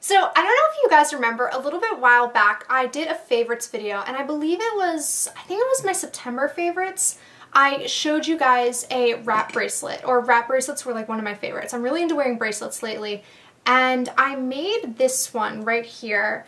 So I don't know if you guys remember, a little bit while back, I did a favorites video, and I believe I think it was my September favorites. I showed you guys a wrap bracelet, or wrap bracelets were like one of my favorites. I'm really into wearing bracelets lately, and I made this one right here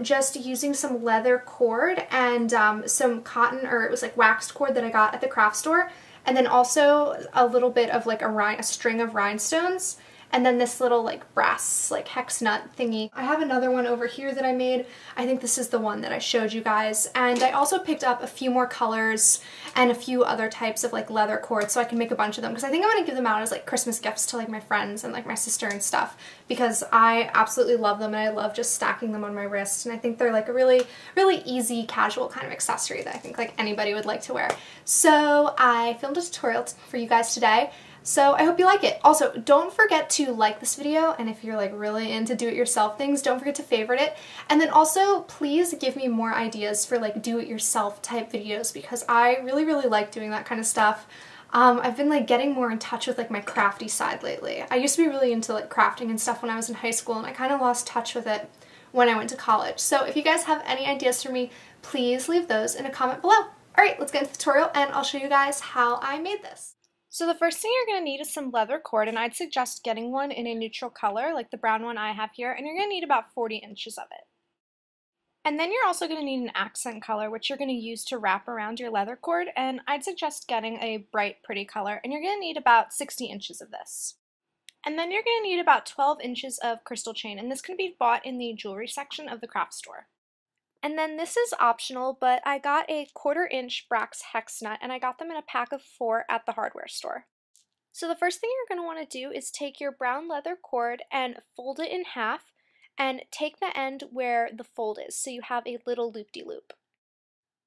just using some leather cord and some cotton, or it was like waxed cord that I got at the craft store, and then also a little bit of like a string of rhinestones. And then this little like brass like hex nut thingy. I have another one over here that I made. I think this is the one that I showed you guys. And I also picked up a few more colors and a few other types of like leather cords so I can make a bunch of them, because I think I'm gonna give them out as like Christmas gifts to like my friends and like my sister and stuff, because I absolutely love them and I love just stacking them on my wrist. And I think they're like a really, really easy casual kind of accessory that I think like anybody would like to wear. So I filmed a tutorial for you guys today. So I hope you like it. Also, don't forget to like this video, and if you're like really into do-it-yourself things, don't forget to favorite it. And then also, please give me more ideas for like do-it-yourself type videos, because I really, really like doing that kind of stuff. I've been like getting more in touch with like my crafty side lately. I used to be really into like crafting and stuff when I was in high school, and I kind of lost touch with it when I went to college. So if you guys have any ideas for me, please leave those in a comment below. All right, let's get into the tutorial and I'll show you guys how I made this. So the first thing you're going to need is some leather cord, and I'd suggest getting one in a neutral color like the brown one I have here, and you're going to need about 40 inches of it. And then you're also going to need an accent color, which you're going to use to wrap around your leather cord, and I'd suggest getting a bright, pretty color, and you're going to need about 60 inches of this. And then you're going to need about 12 inches of crystal chain, and this can be bought in the jewelry section of the craft store. And then this is optional, but I got a 1/4 inch brass hex nut, and I got them in a pack of 4 at the hardware store. So the first thing you're going to want to do is take your brown leather cord and fold it in half, and take the end where the fold is, so you have a little loop-de-loop.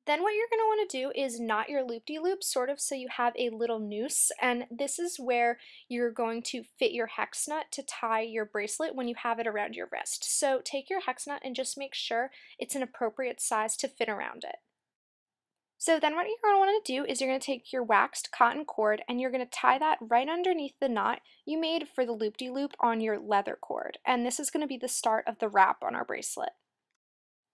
Then what you're going to want to do is knot your loop-de-loop sort of so you have a little noose, and this is where you're going to fit your hex nut to tie your bracelet when you have it around your wrist. So take your hex nut and just make sure it's an appropriate size to fit around it. So then what you're going to want to do is you're going to take your waxed cotton cord and you're going to tie that right underneath the knot you made for the loop-de-loop on your leather cord, and this is going to be the start of the wrap on our bracelet.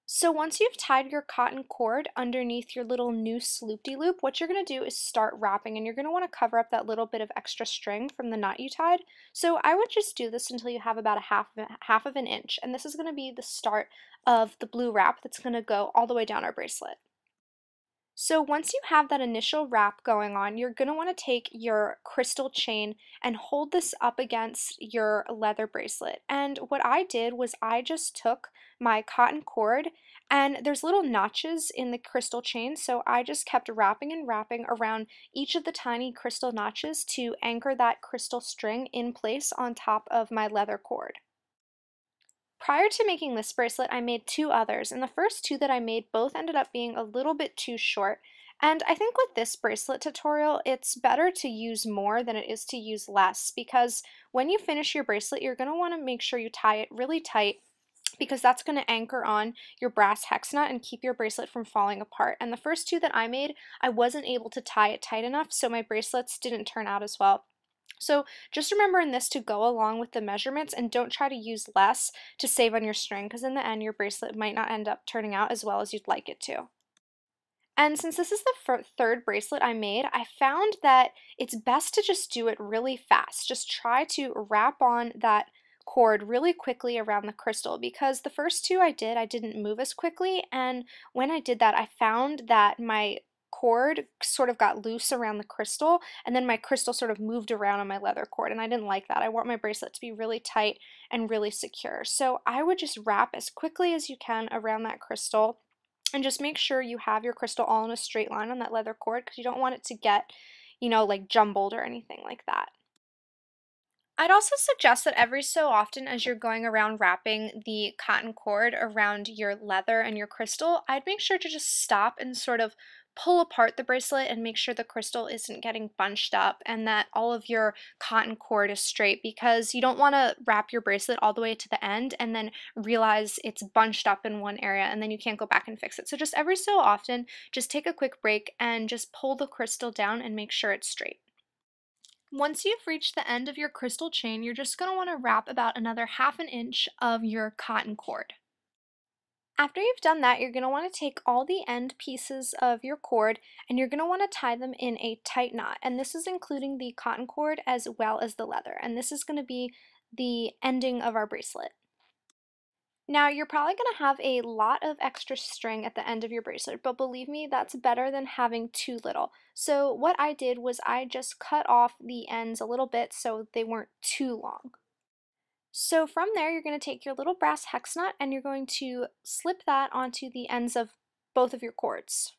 So once you've tied your cotton cord underneath your little noose loop-de-loop, what you're going to do is start wrapping, and you're going to want to cover up that little bit of extra string from the knot you tied. So I would just do this until you have about a half of an inch, and this is going to be the start of the blue wrap that's going to go all the way down our bracelet. So once you have that initial wrap going on, you're going to want to take your crystal chain and hold this up against your leather bracelet. And what I did was I just took my cotton cord, and there's little notches in the crystal chain, so I just kept wrapping and wrapping around each of the tiny crystal notches to anchor that crystal string in place on top of my leather cord. Prior to making this bracelet, I made 2 others, and the first 2 that I made both ended up being a little bit too short. And I think with this bracelet tutorial, it's better to use more than it is to use less, because when you finish your bracelet, you're going to want to make sure you tie it really tight, because that's going to anchor on your brass hex nut and keep your bracelet from falling apart. And the first 2 that I made, I wasn't able to tie it tight enough, so my bracelets didn't turn out as well. So just remember in this to go along with the measurements, and don't try to use less to save on your string, because in the end your bracelet might not end up turning out as well as you'd like it to. And since this is the third bracelet I made, I found that it's best to just do it really fast. Just try to wrap on that cord really quickly around the crystal, because the first 2 I didn't move as quickly, and when I did that I found that my cord sort of got loose around the crystal, and then my crystal sort of moved around on my leather cord, and I didn't like that. I want my bracelet to be really tight and really secure. So I would just wrap as quickly as you can around that crystal, and just make sure you have your crystal all in a straight line on that leather cord, because you don't want it to get, you know, like jumbled or anything like that. I'd also suggest that every so often as you're going around wrapping the cotton cord around your leather and your crystal, I'd make sure to just stop and sort of pull apart the bracelet and make sure the crystal isn't getting bunched up and that all of your cotton cord is straight, because you don't want to wrap your bracelet all the way to the end and then realize it's bunched up in one area and then you can't go back and fix it. So just every so often, just take a quick break and just pull the crystal down and make sure it's straight. Once you've reached the end of your crystal chain, you're just going to want to wrap about another 1/2 inch of your cotton cord. After you've done that, you're going to want to take all the end pieces of your cord and you're going to want to tie them in a tight knot. And this is including the cotton cord as well as the leather. And this is going to be the ending of our bracelet. Now, you're probably going to have a lot of extra string at the end of your bracelet, but believe me, that's better than having too little. So what I did was I just cut off the ends a little bit so they weren't too long. So from there, you're going to take your little brass hex nut and you're going to slip that onto the ends of both of your cords.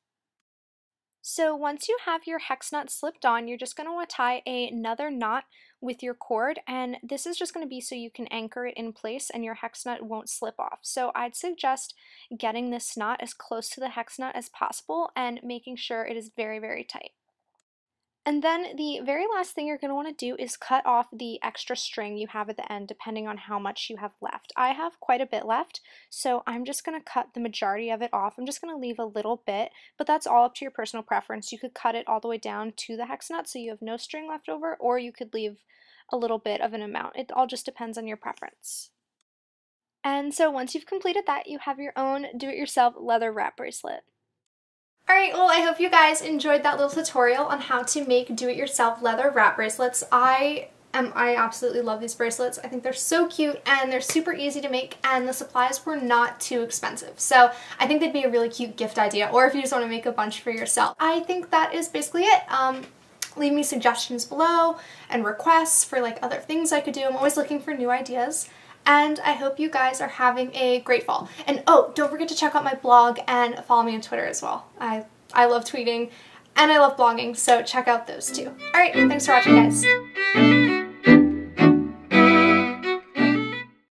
So once you have your hex nut slipped on, you're just going to tie another knot with your cord, and this is just going to be so you can anchor it in place and your hex nut won't slip off. So I'd suggest getting this knot as close to the hex nut as possible and making sure it is very, very tight. And then the very last thing you're going to want to do is cut off the extra string you have at the end depending on how much you have left. I have quite a bit left, so I'm just going to cut the majority of it off. I'm just going to leave a little bit, but that's all up to your personal preference. You could cut it all the way down to the hex nut so you have no string left over, or you could leave a little bit of an amount. It all just depends on your preference. And so once you've completed that, you have your own do-it-yourself leather wrap bracelet. Alright, well I hope you guys enjoyed that little tutorial on how to make do-it-yourself leather wrap bracelets. I absolutely love these bracelets. I think they're so cute and they're super easy to make and the supplies were not too expensive. So I think they'd be a really cute gift idea, or if you just want to make a bunch for yourself. I think that is basically it. Leave me suggestions below and requests for like other things I could do. I'm always looking for new ideas. And I hope you guys are having a great fall. And oh, don't forget to check out my blog and follow me on Twitter as well. I love tweeting and I love blogging, so check out those too. Alright, thanks for watching guys.